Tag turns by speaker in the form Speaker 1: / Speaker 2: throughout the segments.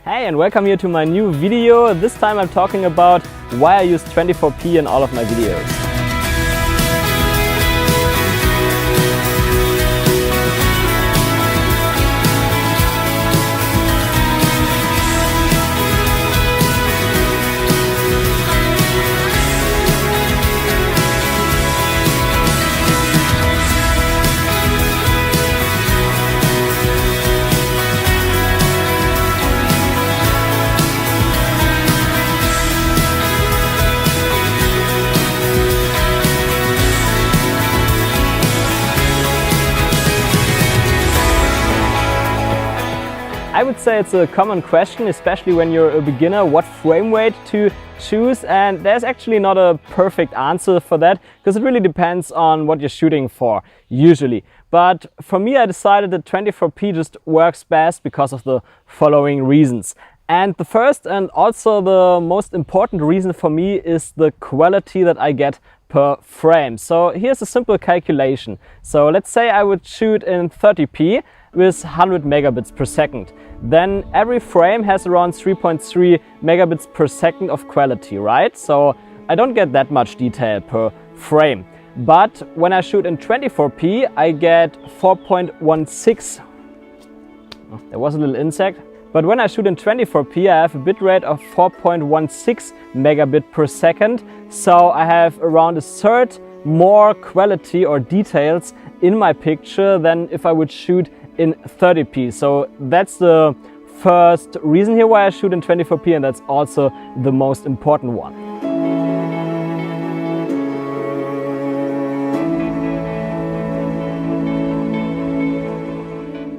Speaker 1: Hey, and welcome here to my new video. This time I'm talking about why I use 24p in all of my videos. I would say it's a common question, especially when you're a beginner, what frame rate to choose, and there's actually not a perfect answer for that because it really depends on what you're shooting for, usually. But for me, I decided that 24p just works best because of the following reasons. And the first and also the most important reason for me is the quality that I get per frame. So here's a simple calculation. So let's say I would shoot in 30p with 100 megabits per second. Then every frame has around 3.3 megabits per second of quality, right? So I don't get that much detail per frame. But when I shoot in 24p, I get 4.16. Oh, there was a little insect. But when I shoot in 24p, I have a bitrate of 4.16 megabit per second. So I have around a third more quality or details in my picture than if I would shoot in 30p. So that's the first reason here why I shoot in 24p, and that's also the most important one.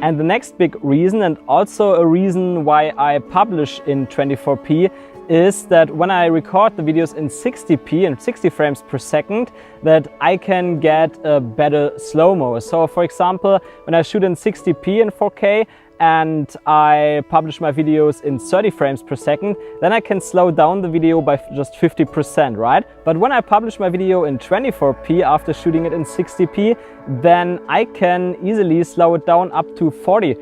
Speaker 1: And the next big reason, and also a reason why I publish in 24p, is that when I record the videos in 60p and 60 frames per second, that I can get a better slow-mo. So for example, when I shoot in 60p in 4K and I publish my videos in 30 frames per second, then I can slow down the video by just 50%, right? But when I publish my video in 24p after shooting it in 60p, then I can easily slow it down up to 40%.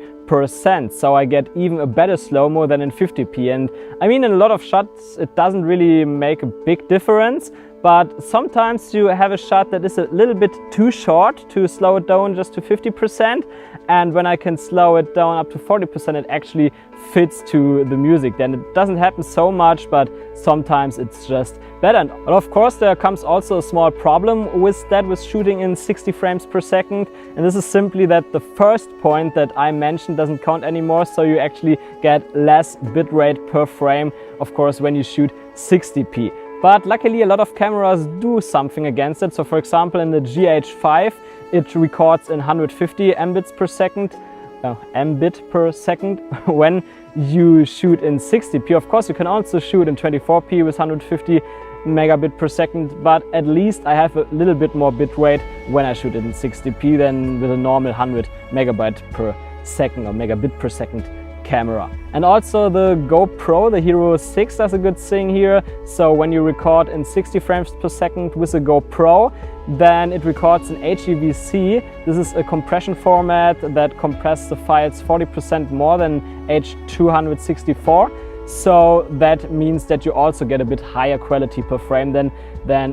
Speaker 1: So I get even a better slow-mo than in 50p. And I mean, in a lot of shots, it doesn't really make a big difference. But sometimes you have a shot that is a little bit too short to slow it down just to 50%. And when I can slow it down up to 40%, it actually fits to the music. Then it doesn't happen so much, but sometimes it's just better. And of course, there comes also a small problem with that, with shooting in 60 frames per second. And this is simply that the first point that I mentioned doesn't count anymore. So you actually get less bitrate per frame, of course, when you shoot 60p. But luckily, a lot of cameras do something against it. So for example, in the GH5, it records in 150 mbits per second, mbit per second when you shoot in 60p. Of course, you can also shoot in 24p with 150 megabit per second, but at least I have a little bit more bitrate when I shoot it in 60p than with a normal 100 megabyte per second or megabit per second camera. And also the GoPro, the Hero 6, does a good thing here. So when you record in 60 frames per second with a GoPro, then it records in HEVC. This is a compression format that compresses the files 40% more than H.264. So that means that you also get a bit higher quality per frame than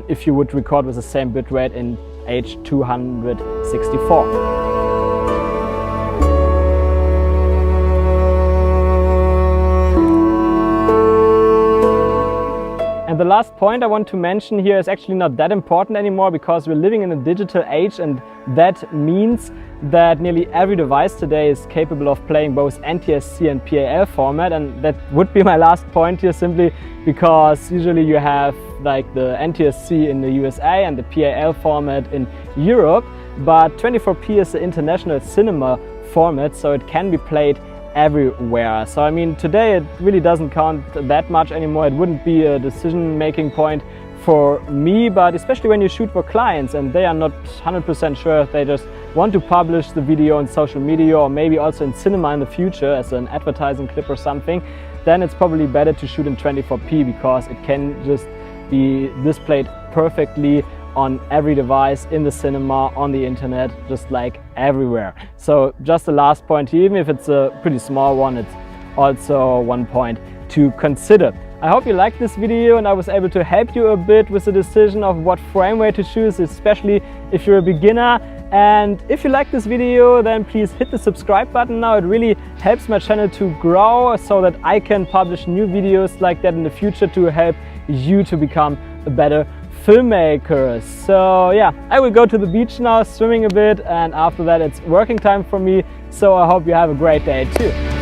Speaker 1: if you would record with the same bitrate in H.264. And the last point I want to mention here is actually not that important anymore, because we're living in a digital age, and that means that nearly every device today is capable of playing both NTSC and PAL format. And that would be my last point here, simply because usually you have like the NTSC in the USA and the PAL format in Europe, but 24p is the international cinema format, so it can be played everywhere. So I mean, today it really doesn't count that much anymore. It wouldn't be a decision-making point for me, but especially when you shoot for clients and they are not 100% sure if they just want to publish the video on social media or maybe also in cinema in the future as an advertising clip or something, then it's probably better to shoot in 24p because it can just be displayed perfectly on every device, in the cinema, on the internet, just like everywhere. So just the last point here, even if it's a pretty small one, it's also one point to consider. I hope you liked this video and I was able to help you a bit with the decision of what frame rate to choose, especially if you're a beginner. And if you like this video, then please hit the subscribe button now. It really helps my channel to grow so that I can publish new videos like that in the future to help you to become a better filmmaker. So yeah, I will go to the beach now, swimming a bit, and after that it's working time for me. So I hope you have a great day too.